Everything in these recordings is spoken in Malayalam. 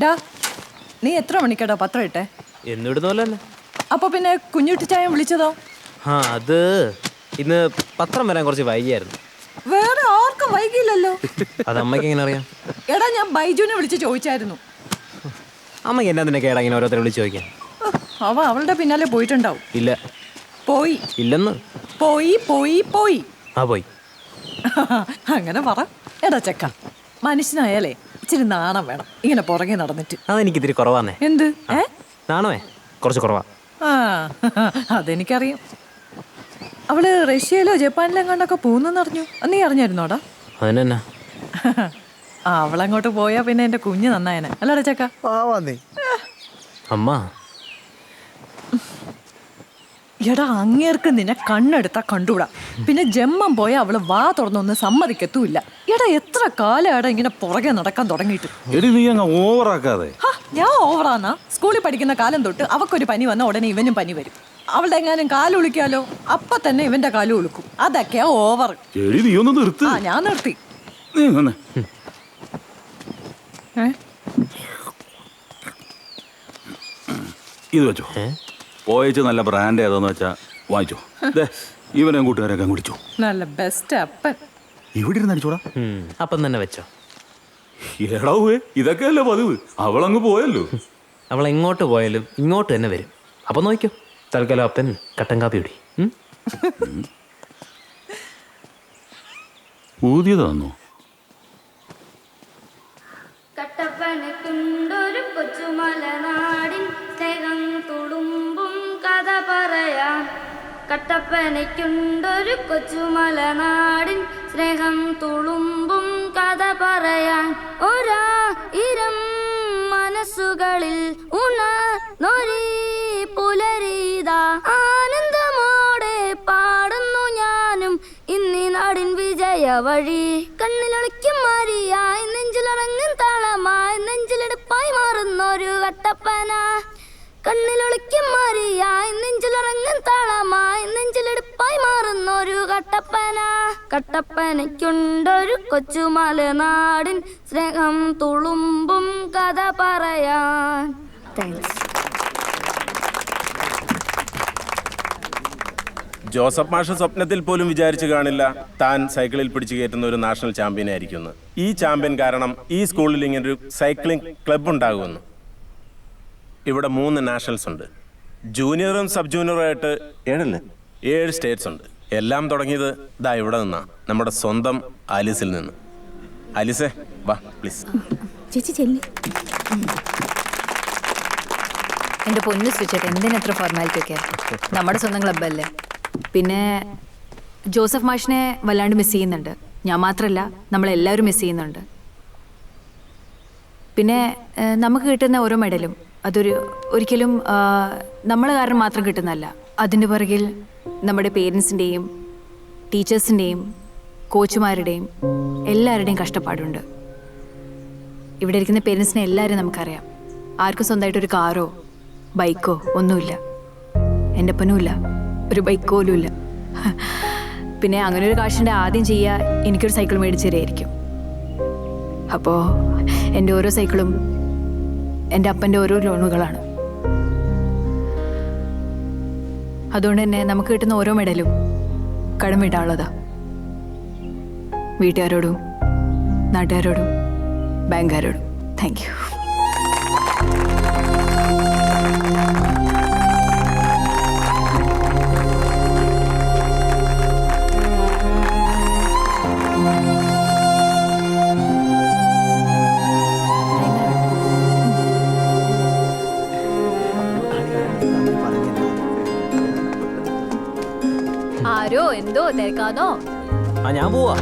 ഡാ നീ എത്ര മണിക്കാടാ പത്രം ഇട്ടെ? എന്നിടുന്നല്ലേ. അപ്പൊ പിന്നെ കുഞ്ഞുട്ടി ചായ വിളിച്ചതോ? ആ അത് ഇന്ന് പത്രം വരാൻ കുറച്ച് വൈകിയായിരുന്നു. വേറെ ആർക്കും വൈകിയില്ലല്ലോ. അത് അമ്മയ്ക്ക് എങ്ങനെ അറിയാം? എടാ ഞാൻ ബൈജുവിനെ വിളിച്ച് ചോദിച്ചായിരുന്നു. അമ്മയ്ക്ക് എന്നാ നിന്നെ കേടാ ഇങ്ങനെ ഓരോരുത്തരെ വിളിച്ച് ചോദിക്കാൻ? അവ അവളുടെ പിന്നാലെ പോയിട്ടുണ്ടാവും. ഇല്ല. പോയി. ഇല്ലെന്ന്. പോയി പോയി പോയി. ആ പോയി. അങ്ങനെ പറ. എടാ ചെക്ക, മനുഷ്യനായാലേ ഇച്ചിരി നാണം വേണം ഇങ്ങനെ പുറകെ നടന്നിട്ട്. അതെനിക്കിത്തിരി കുറവാന്നേ. എന്ത്? നാണമേ കുറച്ച് കുറവാ. ആ അതെനിക്കറിയാം. അവള് റഷ്യയിലോ ജപ്പാനിലോ എങ്ങാണ്ടൊക്കെ പോകുന്നെന്ന് അറിഞ്ഞു. നീ അറിഞ്ഞായിരുന്നോടാ? അതിനെന്നാ? അവളങ്ങോട്ട് പോയാ പിന്നെ എന്റെ കുഞ്ഞ് നന്നായനെ അല്ലടാ ചക്ക. അമ്മ എടാ അങ്ങേർക്ക് നിന്നെ കണ്ണെടുത്താ കണ്ടൂടാ. പിന്നെ ജമ്മം പോയ അവള് വാ തുറന്നൊന്ന് സമ്മതിക്കത്തൂല്ല. എടാ എത്ര കാലാടാ ഇങ്ങനെ പുറകെ നടക്കാൻ തുടങ്ങിയിട്ട്. ഞാൻ ഓവറാന്നാ? സ്കൂളിൽ പഠിക്കുന്ന കാലം തൊട്ട് അവക്കൊരു പനി വന്ന ഉടനെ ഇവനും പനി വരും. അവളുടെ എങ്ങാനും കാല് ഒളിക്കാലോ അപ്പൊ തന്നെ ഇവന്റെ കാല് ഒളിക്കും. അതൊക്കെയാ ഓവർ. ആ ഞാൻ നിർത്തി. ഇത് വെച്ചോ. പോയച്ച് നല്ല ബ്രാൻഡ് ഏതാന്ന് വെച്ചാ വാങ്ങിച്ചോ. ഇവനെ കൂട്ടുകാരൊക്കെ കുടിച്ചോ. നല്ല ബെസ്റ്റ് അപ്പൻ. ഇവിടെ ഇരുന്ന് അടിച്ചോടാ. അപ്പം തന്നെ വെച്ചോ. എടാവേ ഇതൊക്കെയല്ലേ പതിവ്. അവളങ്ങ് പോയല്ലോ. അവൾ എങ്ങോട്ട് പോയാലും ഇങ്ങോട്ട് തന്നെ വരും. അപ്പൊ നോക്കിക്കോ. തൽക്കാലം അപ്പൻ കട്ടൻ കാപ്പി കുടി. ഊതിയതാന്നോ? കട്ടപ്പനക്കുണ്ടൊരു കൊച്ചുമലനാടിൻ സ്നേഹം തുളുമ്പും കഥ പറയാൻ. കട്ടപ്പനയ്ക്കുണ്ടൊരു കൊച്ചുമലനാടിൻ സ്നേഹം തുളുമ്പും കഥ പറയാൻ. ഒരായിരം മനസ്സുകളിൽ ഉണർന്നൊരീ പുലരീതാ ആനന്ദമോടെ പാടുന്നു ഞാനും ഇന്നീ നാടിൻ വിജയ വഴി. കണ്ണിലൊളിക്കും മാരിയായി നെഞ്ചിലിറങ്ങും താളമായി നെഞ്ചിലെടുപ്പായി മാറുന്നൊരു കട്ടപ്പന. കണ്ണിലൊളിക്കും മാരിയായി നെഞ്ചിലിറങ്ങും താളമായി നെഞ്ചിലെടുപ്പായി മാറുന്നൊരു കട്ടപ്പന. കട്ടപ്പനയ്ക്കുണ്ടൊരു കൊച്ചുമലനാടിൻ സ്നേഹം തുളുമ്പും കഥ പറയാൻ. താങ്ക്സ്. ജോസഫ് മാഷ് സ്വപ്നത്തിൽ പോലും വിചാരിച്ചു കാണില്ല താൻ സൈക്കിളിൽ പിടിച്ചു കയറ്റുന്ന ഒരു നാഷണൽ ചാമ്പ്യൻ ആയിരിക്കുന്നു. ഈ ചാമ്പ്യൻ കാരണം ഈ സ്കൂളിൽ ഇങ്ങനൊരു സൈക്ലിംഗ് ക്ലബ് ഉണ്ടാകുമെന്ന്. ഇവിടെ 3 നാഷണൽസ് ഉണ്ട്. ജൂനിയറും സബ് ജൂനിയറും ആയിട്ട് 7 സ്റ്റേറ്റ്സ് ഉണ്ട്. എല്ലാം തുടങ്ങിയത് ഇതാ ഇവിടെ നിന്നാ, നമ്മുടെ സ്വന്തം ആലീസിൽ നിന്ന്. ആലീസേ വാ പ്ലീസ്. ചേച്ചി ചെല്ലി. എൻ്റെ പൊന്നു സ്വിച്ചേട്ട് എന്തിനെത്ര ഫോർമാലിറ്റി ഒക്കെ? നമ്മുടെ സ്വന്തം ക്ലബ്ബല്ലേ. പിന്നെ ജോസഫ് മാഷിനെ വല്ലാണ്ട് മിസ് ചെയ്യുന്നുണ്ട്. ഞാൻ മാത്രമല്ല, നമ്മളെല്ലാവരും മിസ് ചെയ്യുന്നുണ്ട്. പിന്നെ നമുക്ക് കിട്ടുന്ന ഓരോ മെഡലും ഒരിക്കലും നമ്മൾ കാരണം മാത്രം കിട്ടുന്നതല്ല. അതിൻ്റെ പുറകിൽ നമ്മുടെ പേരൻസിൻ്റെയും ടീച്ചേഴ്സിൻ്റെയും കോച്ചുമാരുടെയും എല്ലാവരുടെയും കഷ്ടപ്പാടുണ്ട്. ഇവിടെ ഇരിക്കുന്ന പേരൻസിനെ എല്ലാവരും നമുക്കറിയാം. ആർക്കും സ്വന്തമായിട്ടൊരു കാറോ ബൈക്കോ ഒന്നുമില്ല. എൻ്റെ അപ്പനുമില്ല, ഒരു ബൈക്ക് പോലും ഇല്ല. പിന്നെ അങ്ങനെ ഒരു കാശിൻ്റെ ആദ്യം ചെയ്യുക എനിക്കൊരു സൈക്കിൾ മേടിച്ചു തരായിരിക്കും. അപ്പോൾ എൻ്റെ ഓരോ സൈക്കിളും എൻ്റെ അപ്പൻ്റെ ഓരോ ലോണുകളാണ്. അതുകൊണ്ട് തന്നെ നമുക്ക് കിട്ടുന്ന ഓരോ മെഡലും കടം വീട്ടാനുള്ളതാ. വീട്ടുകാരോടും നാട്ടുകാരോടും ബാങ്കുകാരോടും താങ്ക് യു. ആരോ എന്തോ തിരക്കാന്നോ? ഞാൻ പോവാ.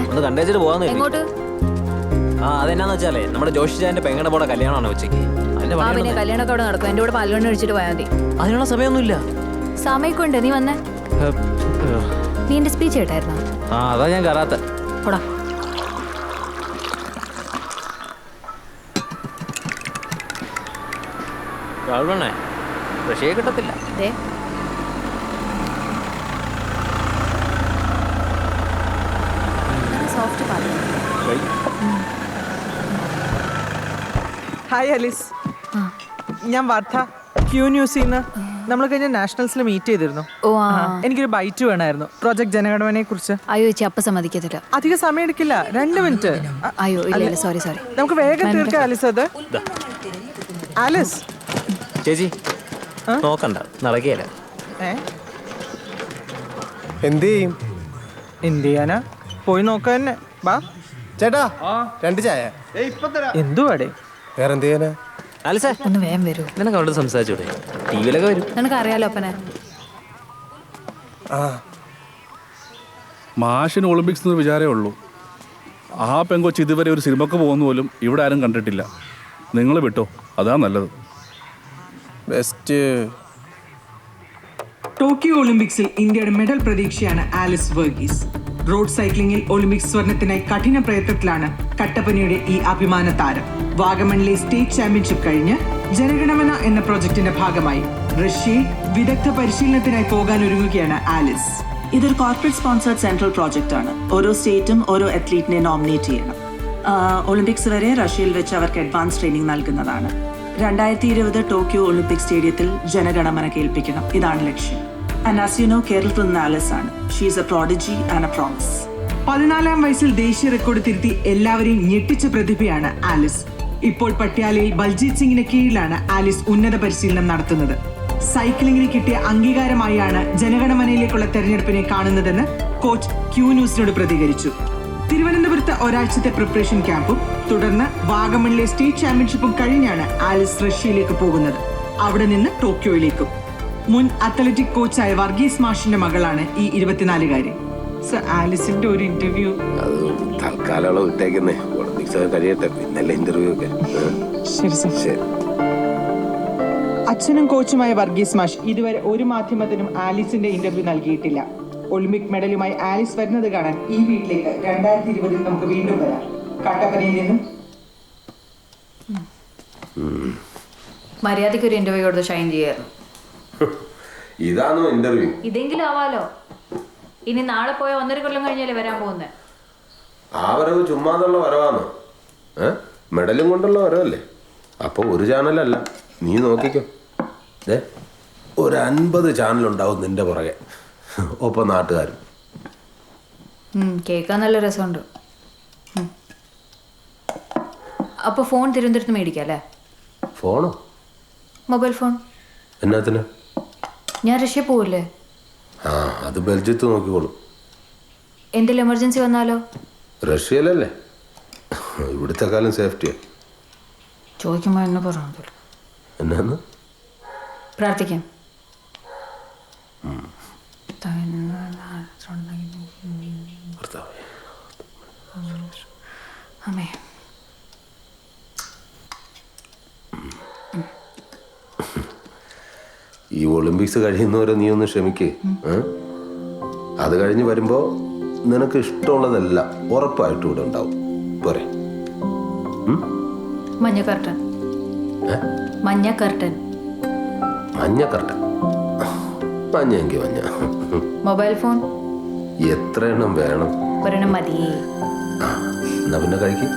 ഒന്ന് കണ്ടേച്ചിട്ട് പോവാന്ന്. എങ്ങോട്ട്? അതെന്നാന്ന് വെച്ചാലേ നമ്മുടെ ജോഷി ചായന്റെ പെങ്ങളുടെ പോടെ കല്യാണമാണ് ഉച്ചയ്ക്ക്. പിന്നെ കല്യാണമൊക്കെ അവിടെ നടക്കും. എൻ്റെ കൂടെ പാലുകൊണ്ട് കഴിച്ചിട്ട് പോയാൽ മതി. അതിനുള്ള സമയമൊന്നുമില്ല. സമയമൊക്കെ ഉണ്ട്. നീ വന്നേ. നീ എൻ്റെ സ്പീച്ച് കേട്ടായിരുന്നോ? അതാ ഞാൻ കയറാത്ത. പോടാ. റഷ്യയെ കിട്ടത്തില്ല. സോഫ്റ്റ് പാല്. ഹായ് അലിസ്, ഞാൻ വർദ്ധ ക്യൂ ന്യൂസിൽ നിന്ന്. നമ്മൾ കഴിഞ്ഞ നാഷണൽസിൽ മീറ്റ് ചെയ്തിരുന്നു. ഓ ആ എനിക്കൊരു ബൈറ്റ് വേണമായിരുന്നു പ്രോജക്ട് ജനഗണമനെ കുറിച്ച്. അയ്യോ ചേച്ചി അപ്പം സമ്മതിക്കത്തില്ല. അധികം സമയം എടുക്കില്ല, 2 മിനിറ്റ്. അയ്യോ ഇല്ല സോറി നമുക്ക് വേഗം തീർക്കാം ആലിസ്. അത് ആലിസ് ചേച്ചി നോക്കണ്ട, നടക്കുകയല്ല. എന്ത് ചെയ്യും? എന്ത് ചെയ്യാനാ, പോയി നോക്കാൻ തന്നെ. ബാ ചേട്ടാ 2 ചായ. എന്തുവാടേ? വേറെ എന്ത് ചെയ്യാനാ? ആലിസേ, ഒന്ന് വേഗം വരൂ. നിനക്ക് അവിടെ സംസാരിച്ചൂടെ? ടി വിയിലൊക്കെ വരും. നിനക്ക് അറിയാലോ അപ്പനെ. ആ മാഷിന് ഒളിമ്പിക്സ് എന്ന് വിചാരമേ ഉള്ളൂ. ആ പെങ്കൊച്ച് ഇതുവരെ ഒരു സിനിമക്ക് പോകുന്ന പോലും ഇവിടെ ആരും കണ്ടിട്ടില്ല. നിങ്ങൾ വിട്ടോ, അതാ നല്ലത്. ബെസ്റ്റ്. ടോക്കിയോ ഒളിമ്പിക്സിൽ ഇന്ത്യയുടെ മെഡൽ പ്രതീക്ഷയാണ് ആലിസ് വർഗീസ്. റോഡ് സൈക്ലിംഗിൽ ഒളിമ്പിക്സ് സ്വർണത്തിനായി കഠിന പ്രയത്നത്തിലാണ് കട്ടപ്പനയുടെ ഈ അഭിമാന താരം. വാഗമണിലെ സ്റ്റേറ്റ് ചാമ്പ്യൻഷിപ്പ് കഴിഞ്ഞ് ജനഗണമന എന്ന പ്രോജക്ടിന്റെ ഭാഗമായി റഷ്യയിൽ വിദഗ്ധ പരിശീലനത്തിനായി പോകാൻ ഒരുങ്ങുകയാണ് ആലിസ്. ഇതൊരു കോർപ്പറേറ്റ് സ്പോൺസേർഡ് സെൻട്രൽ പ്രോജക്റ്റ് ആണ്. ഓരോ സ്റ്റേറ്റും ഓരോ അത്ലീറ്റിനെ നോമിനേറ്റ് ചെയ്യണം. ഒളിമ്പിക്സ് വരെ റഷ്യയിൽ വെച്ച് അവർക്ക് അഡ്വാൻസ് ട്രെയിനിങ് നൽകുന്നതാണ്. 2020 ടോക്കിയോ ഒളിമ്പിക് സ്റ്റേഡിയത്തിൽ ജനഗണമന കേൾപ്പിക്കണം, ഇതാണ് ലക്ഷ്യം. And as you know, കേരളത്തിൽ നിന്ന് ആലിസ് ആണ്. She is a prodigy and a promise. 14-ാം വയസ്സിൽ ദേശീയ റെക്കോർഡ് തിരുത്തി എല്ലാവരെയും ഞെട്ടിച്ച പ്രതിഭയാണ് ആലിസ്. ഇപ്പോൾ പട്യാലയിൽ ബൽജീത് സിംഗിന് കീഴിലാണ് ആലിസ് ഉന്നത പരിശീലനം നടത്തുന്നത്. സൈക്ലിംഗിന് കിട്ടിയ അംഗീകാരമായാണ് ജനഗണമനയിലേക്കുള്ള തെരഞ്ഞെടുപ്പിനെ കാണുന്നതെന്ന് കോച്ച് ക്യൂ ന്യൂസിനോട് പ്രതികരിച്ചു. തിരുവനന്തപുരത്ത് ഒരാഴ്ചത്തെ പ്രിപ്പറേഷൻ ക്യാമ്പും തുടർന്ന് വാഗമണിലെ സ്റ്റേറ്റ് ചാമ്പ്യൻഷിപ്പും കഴിഞ്ഞാണ് ആലിസ് റഷ്യയിലേക്ക് പോകുന്നത്. അവിടെ നിന്ന് ടോക്കിയോയിലേക്കും. മുൻ അത്ലറ്റിക് കോച്ചായ വർഗീസ് മാഷിന്റെ മകളാണ് ഈ 24-കാരി. സർ, ആലിസിന്റെ ഒരു ഇന്റർവ്യൂ തൽക്കാലം വിട്ടേക്കുന്നേ. ഒളിമ്പിക്സ് കഴിയട്ടെ, പിന്നല്ലേ ഇന്റർവ്യൂ ഒക്കെ. ശരി സർ. ശരി. അച്ഛനും കോച്ചുമായ വർഗീസ് മാഷ് ഇതുവരെ ഒരു മാധ്യമത്തിനും ആലിസിന്റെ ഇന്റർവ്യൂ നൽകിയിട്ടില്ല. ഒളിമ്പിക് മെഡലുമായി ആലിസ് വരുന്നത് കാണാൻ ഈ വീട്ടിലേക്ക് 2020 നമുക്ക് വീണ്ടും വരാം. കട്ടപ്പനയിൽ നിന്നും മര്യാദയ്ക്ക് ഒരു ഇന്റർവ്യൂ കൊടുത്ത് ഷൈൻ ചെയ്യായിരുന്നു. ഇതാണോ ഇന്റർവ്യൂ? ഇതെങ്കിലും ആവാലോ. ഇനി നാളെ പോയ 1.5 കൊല്ലം കഴിഞ്ഞാലേ വരാൻ പോകുന്നത്. ആ വരവ് ചുമ്മാതുള്ള വരവാണ്. മെഡലും കൊണ്ടുള്ള വരവല്ലേ? അപ്പോൾ ഒരു ചാനലല്ല, നീ നോക്കിക്കോ. ഒരു 50 ചാനലുണ്ടാവും നിന്റെ പുറകെ, ഒപ്പം നാട്ടുകാരും. കേൾക്കാൻ നല്ല രസമുണ്ട്. അപ്പോൾ ഫോൺ തിരുവനന്തപുരത്ത് മേടിക്കാം അല്ലേ? ഫോണോ? Mobile phone. എന്നാത്തിന്? ഞാൻ റഷ്യ പോവില്ലേ? ആ, അത് ബെൽജിയത്ത് നോക്കിക്കോളും. എന്തെങ്കിലും എമർജൻസി വന്നാലോ? റഷ്യയിലല്ലേ, ഇവിടുത്തെ കാലം സേഫ്റ്റിയാ. ചോദിക്കുമ്പോൾ എന്നെ പറഞ്ഞു. എന്നാന്ന്? പ്രാർത്ഥിക്കാം. അമ്മേ, ഈ ഒളിമ്പിക്സ് കഴിയുന്നവരെ നീ ഒന്ന് ക്ഷമിക്കേ. അത് കഴിഞ്ഞ് വരുമ്പോ നിനക്ക് ഇഷ്ടമുള്ളതെല്ലാം ഉറപ്പായിട്ടും ഇവിടെ ഉണ്ടാവും. പോരെ? മഞ്ഞ കർട്ടൻ. മഞ്ഞ കർട്ടൻ. മഞ്ഞ കർട്ടൻ. മഞ്ഞ എങ്കിൽ മഞ്ഞ. മൊബൈൽ ഫോൺ എത്ര എണ്ണം വേണം? ഒരെണ്ണം മതിയേ. എന്നാ പിന്നെ കഴിക്കും.